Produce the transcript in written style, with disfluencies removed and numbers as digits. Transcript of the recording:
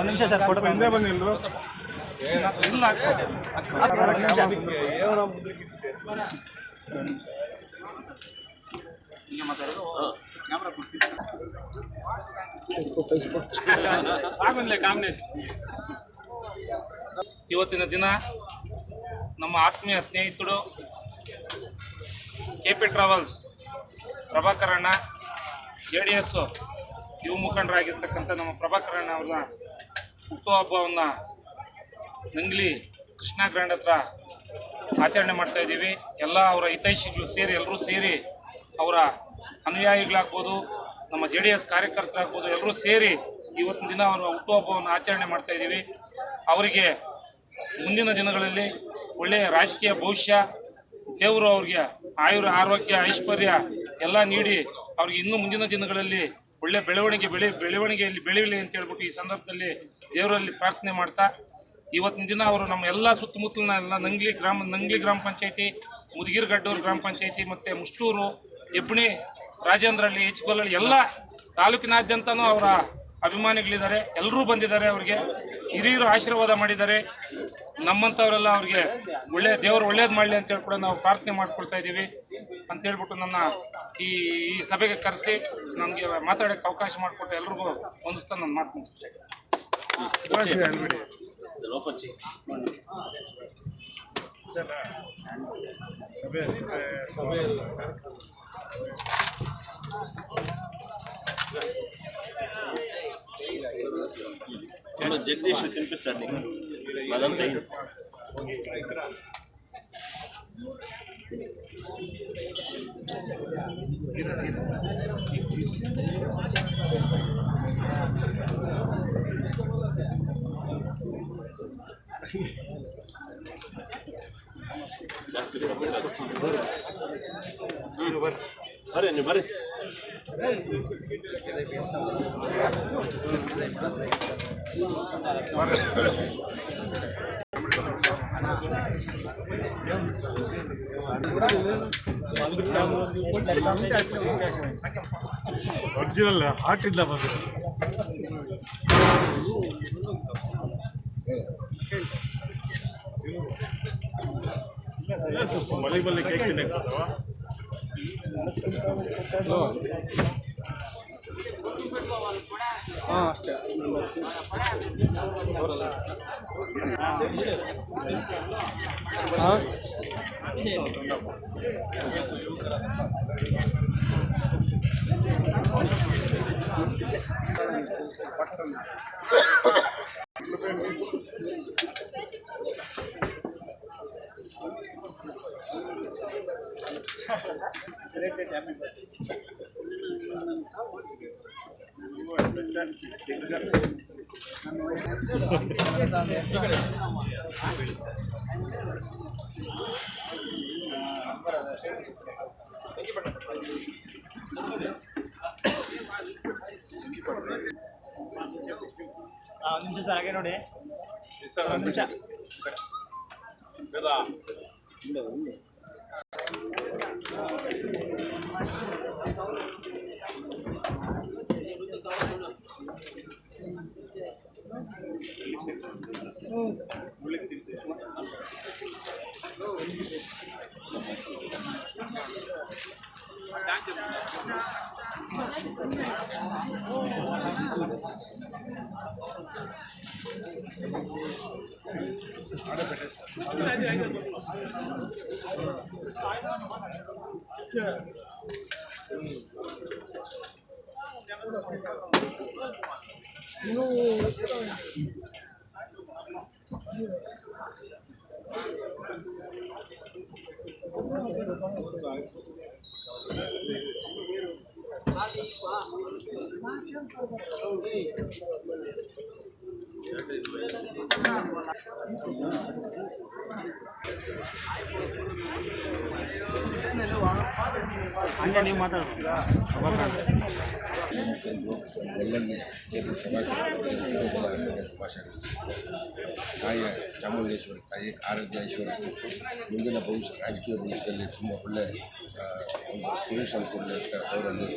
ನಿಮಿಷ sir photo ಬನ್ನಿ ಇವತ್ತಿನ ದಿನ ನಮ್ಮ ಆತ್ಮೀಯ ಸ್ನೇಹಿತರು ಕೆಪಿ ಟ್ರಾವೆಲ್ಸ್ ಪ್ರಭಾಕರಣ್ಣ JDS ಯುವ ಮುಖಂಡರಾಗಿರ್ತಕ್ಕಂಥ ನಮ್ಮ ಪ್ರಭಾಕರಣ್ಣ ಅವರ ಹುಟ್ಟುಹಬ್ಬವನ್ನು ನಂಗ್ಲಿ ಕೃಷ್ಣ ಗ್ರ್ಯಾಂಡ್ ಹತ್ರ ಆಚರಣೆ ಮಾಡ್ತಾ ಇದ್ದೀವಿ. ಎಲ್ಲ ಅವರ ಹಿತೈಷಿಗಳು ಸೇರಿ ಎಲ್ಲರೂ ಸೇರಿ ಅವರ ಅನುಯಾಯಿಗಳಾಗ್ಬೋದು, ನಮ್ಮ JDS ಕಾರ್ಯಕರ್ತರಾಗ್ಬೋದು, ಎಲ್ಲರೂ ಸೇರಿ ಇವತ್ತಿನ ದಿನ ಅವರ ಹುಟ್ಟುಹಬ್ಬವನ್ನು ಆಚರಣೆ ಮಾಡ್ತಾ ಇದ್ದೀವಿ. ಅವರಿಗೆ ಮುಂದಿನ ದಿನಗಳಲ್ಲಿ ಒಳ್ಳೆಯ ರಾಜಕೀಯ ಭವಿಷ್ಯ, ದೇವರು ಅವ್ರಿಗೆ ಆರೋಗ್ಯ ಐಶ್ವರ್ಯ ಎಲ್ಲ ನೀಡಿ ಅವ್ರಿಗೆ ಇನ್ನೂ ಮುಂದಿನ ದಿನಗಳಲ್ಲಿ ಒಳ್ಳೆ ಬೆಳವಣಿಗೆಯಲ್ಲಿ ಬೆಳೆಯಲಿ ಅಂತ ಹೇಳ್ಬಿಟ್ಟು ಈ ಸಂದರ್ಭದಲ್ಲಿ ದೇವರಲ್ಲಿ ಪ್ರಾರ್ಥನೆ ಮಾಡ್ತಾ, ಇವತ್ತಿನ ದಿನ ಅವರು ನಮ್ಮ ಎಲ್ಲ ಸುತ್ತಮುತ್ತಲಿನ ಎಲ್ಲ ನಂಗ್ಲಿ ಗ್ರಾಮ ಪಂಚಾಯತಿ, ಮುದಗಿರಗಡ್ಡೂರು ಗ್ರಾಮ ಪಂಚಾಯತಿ ಮತ್ತು ಮುಷ್ಟೂರು, ಹೆಬ್ಣಿ, ರಾಜೇಂದ್ರಹಳ್ಳಿ, ಹೆಚ್ಗೊಲ್ಲಹಳ್ಳಿ ಎಲ್ಲ ತಾಲೂಕಿನಾದ್ಯಂತನೂ ಅವರ ಅಭಿಮಾನಿಗಳಿದ್ದಾರೆ. ಎಲ್ಲರೂ ಬಂದಿದ್ದಾರೆ. ಅವರಿಗೆ ಹಿರಿಯರು ಆಶೀರ್ವಾದ ಮಾಡಿದ್ದಾರೆ. ನಮ್ಮಂಥವರೆಲ್ಲ ಅವ್ರಿಗೆ ದೇವರು ಒಳ್ಳೇದು ಮಾಡಲಿ ಅಂತ ಹೇಳ್ಬಿಟ್ಟು ನಾವು ಪ್ರಾರ್ಥನೆ ಮಾಡ್ಕೊಳ್ತಾ ಇದ್ದೀವಿ ಅಂತ ಹೇಳ್ಬಿಟ್ಟು ನನ್ನ ಈ ಸಭೆಗೆ ಕರೆಸಿ ನನಗೆ ಮಾತಾಡೋಕ್ಕೆ ಅವಕಾಶ ಮಾಡಿಕೊಟ್ಟು ಎಲ್ರಿಗೂ ಹೊಂದಿಸ್ತಾ ನಾನು ಮಾತು ಮುಗಿಸ್ತೇನೆ. జగదీష్ తినిపిస్తాడు నీకు మదంతా ಬರ್ರಿ ನೀವು ಬರ್ರಿ. ಒರಿಜಿನಲ್ ಹಾಕಿದ್ದ ಬಂದು ಮಲಿ ಬಲ್ಲಿ ಕೇಕ್ ತಿನ್ನಕ್ಕೆ ಅಷ್ಟೇ. ನಿಮಿಷ ಸರ್ ಹಾಗೆ ನೋಡಿ ನಿಮಿಷ ಹಂಗೆ ನೀವು ಮಾತಾಡೋದು ಒಳ್ಳೆಯ ತಾಯಿಯ ಚಾಮುಂಡೇಶ್ವರಿ ತಾಯಿ ಆರೋಗ್ಯ ಐಶ್ವರ್ಯ ಮುಂದಿನ ಭವಿಷ್ಯ ರಾಜಕೀಯ ಭವಿಷ್ಯದಲ್ಲಿ ತುಂಬ ಒಳ್ಳೆಯ ಒಂದು ಪೊಸಿಷನ್ ಕೊಡಲಿ ಅಂತ ಅವರಲ್ಲಿ